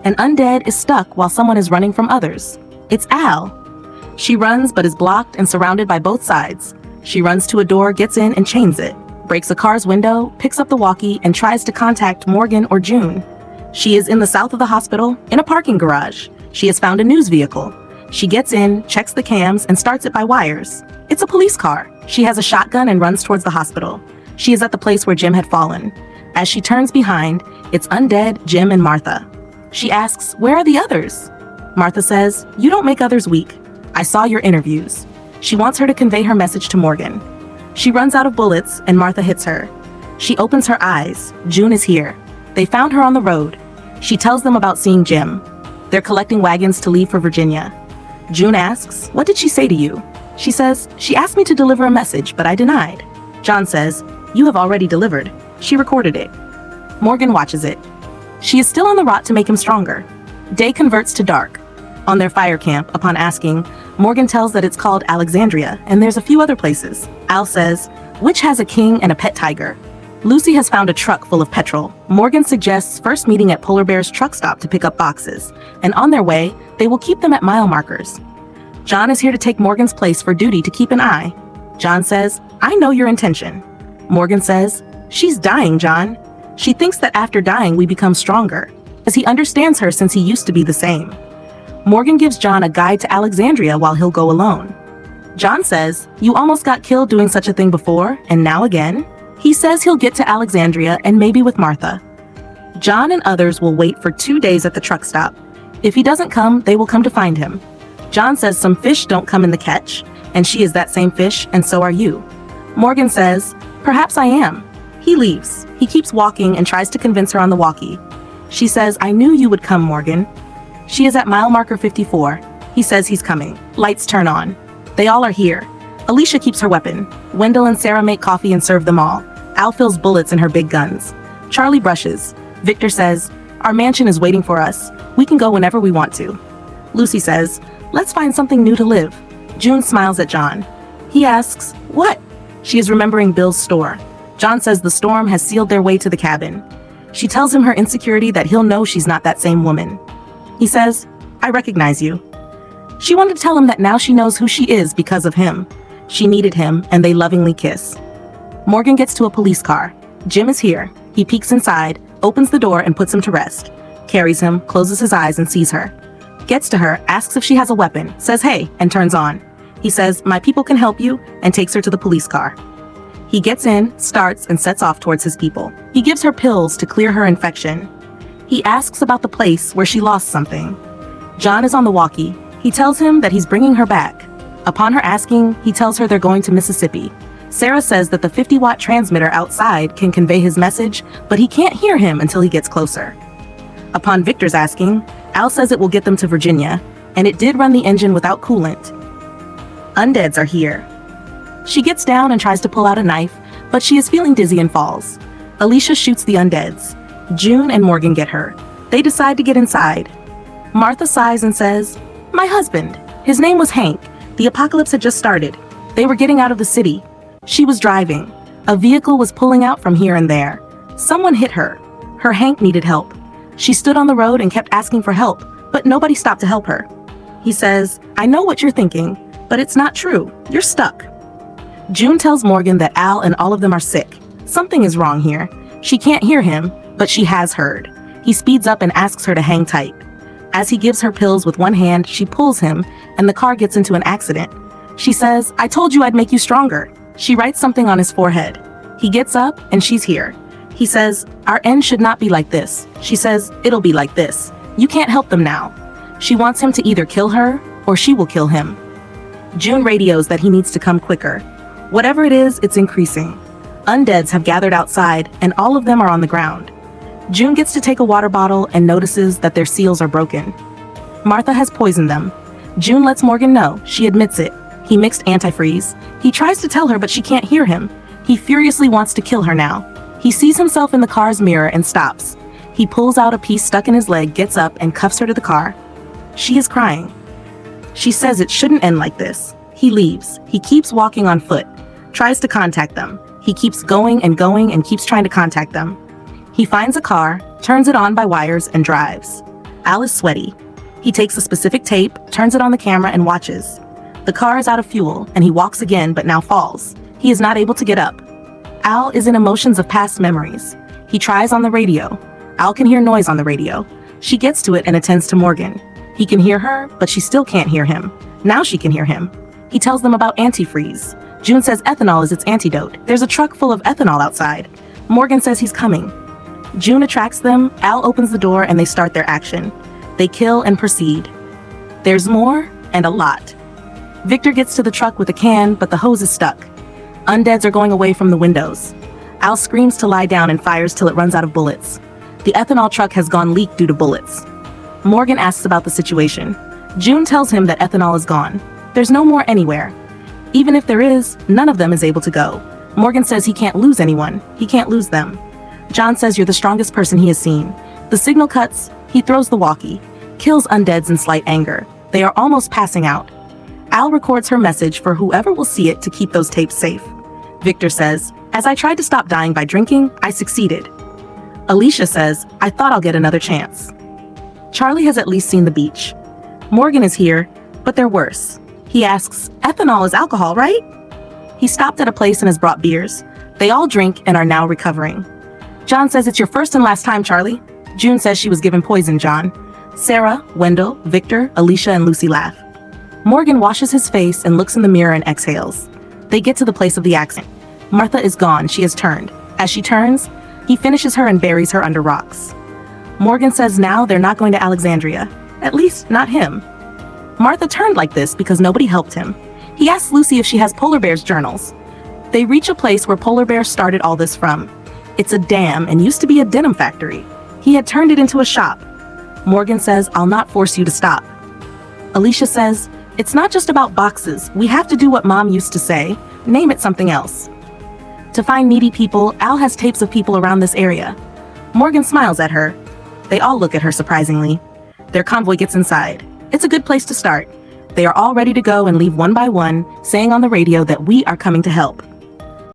An undead is stuck while someone is running from others. It's Al. She runs but is blocked and surrounded by both sides. She runs to a door, gets in and chains it, breaks a car's window, picks up the walkie and tries to contact Morgan or June. She is in the south of the hospital, in a parking garage. She has found a news vehicle. She gets in, checks the cams and starts it by wires. It's a police car. She has a shotgun and runs towards the hospital. She is at the place where Jim had fallen. As she turns behind, it's undead Jim and Martha. She asks, "Where are the others?" Martha says, "You don't make others weak. I saw your interviews." She wants her to convey her message to Morgan. She runs out of bullets and Martha hits her. She opens her eyes. June is here. They found her on the road. She tells them about seeing Jim. They're collecting wagons to leave for Virginia. June asks, "What did she say to you?" She says, "She asked me to deliver a message, but I denied." John says, "You have already delivered. She recorded it." Morgan watches it. She is still on the rot to make him stronger. Day converts to dark. On their fire camp, upon asking, Morgan tells that it's called Alexandria, and there's a few other places. Al says, "Which has a king and a pet tiger?" Lucy has found a truck full of petrol. Morgan suggests first meeting at Polar Bear's truck stop to pick up boxes, and on their way, they will keep them at mile markers. John is here to take Morgan's place for duty to keep an eye. John says, "I know your intention." Morgan says, "She's dying, John. She thinks that after dying we become stronger, as he understands her since he used to be the same." Morgan gives John a guide to Alexandria while he'll go alone. John says, "You almost got killed doing such a thing before, and now again?" He says he'll get to Alexandria and maybe with Martha. John and others will wait for 2 days at the truck stop. If he doesn't come, they will come to find him. John says some fish don't come in the catch, and she is that same fish, and so are you. Morgan says, "Perhaps I am." He leaves. He keeps walking and tries to convince her on the walkie. She says, "I knew you would come, Morgan." She is at mile marker 54. He says he's coming. Lights turn on. They all are here. Alicia keeps her weapon. Wendell and Sarah make coffee and serve them all. Al fills bullets in her big guns. Charlie brushes. Victor says, "Our mansion is waiting for us. We can go whenever we want to." Lucy says, "Let's find something new to live." June smiles at John. He asks, "What?" She is remembering Bill's store. John says the storm has sealed their way to the cabin. She tells him her insecurity that he'll know she's not that same woman. He says, "I recognize you." She wanted to tell him that now she knows who she is because of him. She needed him, and they lovingly kiss. Morgan gets to a police car. Jim is here. He peeks inside, opens the door and puts him to rest. Carries him, closes his eyes and sees her. Gets to her, asks if she has a weapon, says hey, and turns on. He says, "My people can help you," and takes her to the police car. He gets in, starts, and sets off towards his people. He gives her pills to clear her infection. He asks about the place where she lost something. John is on the walkie. He tells him that he's bringing her back. Upon her asking, he tells her they're going to Mississippi. Sarah says that the 50-watt transmitter outside can convey his message, but he can't hear him until he gets closer. Upon Victor's asking, Al says it will get them to Virginia, and it did run the engine without coolant. Undeads are here. She gets down and tries to pull out a knife, but she is feeling dizzy and falls. Alicia shoots the undeads. June and Morgan get her. They decide to get inside. Martha sighs and says, "My husband. His name was Hank. The apocalypse had just started. They were getting out of the city. She was driving. A vehicle was pulling out from here and there. Someone hit her. Her Hank needed help. She stood on the road and kept asking for help, but nobody stopped to help her." He says, "I know what you're thinking, but it's not true. You're stuck." June tells Morgan that Al and all of them are sick. Something is wrong here. She can't hear him, but she has heard. He speeds up and asks her to hang tight. As he gives her pills with one hand, she pulls him, and the car gets into an accident. She says, "I told you I'd make you stronger." She writes something on his forehead. He gets up, and she's here. He says, "Our end should not be like this." She says, "It'll be like this. You can't help them now." She wants him to either kill her, or she will kill him. June radios that he needs to come quicker. Whatever it is, it's increasing. Undeads have gathered outside, and all of them are on the ground. June gets to take a water bottle and notices that their seals are broken. Martha has poisoned them. June lets Morgan know. She admits it. He mixed antifreeze. He tries to tell her, but she can't hear him. He furiously wants to kill her now. He sees himself in the car's mirror and stops. He pulls out a piece stuck in his leg, gets up, and cuffs her to the car. She is crying. She says it shouldn't end like this. He leaves. He keeps walking on foot. Tries to contact them. He keeps going and keeps trying to contact them. He finds a car, turns it on by wires, and drives. Al is sweaty. He takes a specific tape, turns it on the camera, and watches. The car is out of fuel, and he walks again but now falls. He is not able to get up. Al is in emotions of past memories. He tries on the radio. Al can hear noise on the radio. She gets to it and attends to Morgan. He can hear her, but she still can't hear him. Now she can hear him. He tells them about antifreeze. June says ethanol is its antidote. There's a truck full of ethanol outside. Morgan says he's coming. June attracts them, Al opens the door, and they start their action. They kill and proceed. There's more, and a lot. Victor gets to the truck with a can, but the hose is stuck. Undeads are going away from the windows. Al screams to lie down and fires till it runs out of bullets. The ethanol truck has gone leak due to bullets. Morgan asks about the situation. June tells him that ethanol is gone. There's no more anywhere. Even if there is, none of them is able to go. Morgan says he can't lose anyone. He can't lose them. John says you're the strongest person he has seen. The signal cuts. He throws the walkie. Kills undeads in slight anger. They are almost passing out. Al records her message for whoever will see it to keep those tapes safe. Victor says, as I tried to stop dying by drinking, I succeeded. Alicia says, I thought I'll get another chance. Charlie has at least seen the beach. Morgan is here, but they're worse. He asks, ethanol is alcohol, right? He stopped at a place and has brought beers. They all drink and are now recovering. John says it's your first and last time, Charlie. June says she was given poison, John. Sarah, Wendell, Victor, Alicia, and Lucy laugh. Morgan washes his face and looks in the mirror and exhales. They get to the place of the accident. Martha is gone. She has turned. As she turns, he finishes her and buries her under rocks. Morgan says now they're not going to Alexandria. At least, not him. Martha turned like this because nobody helped him. He asks Lucy if she has polar bears' journals. They reach a place where polar bears started all this from. It's a dam and used to be a denim factory. He had turned it into a shop. Morgan says, I'll not force you to stop. Alicia says, it's not just about boxes. We have to do what Mom used to say. Name it something else. To find needy people, Al has tapes of people around this area. Morgan smiles at her. They all look at her surprisingly. Their convoy gets inside. It's a good place to start. They are all ready to go and leave one by one, saying on the radio that we are coming to help.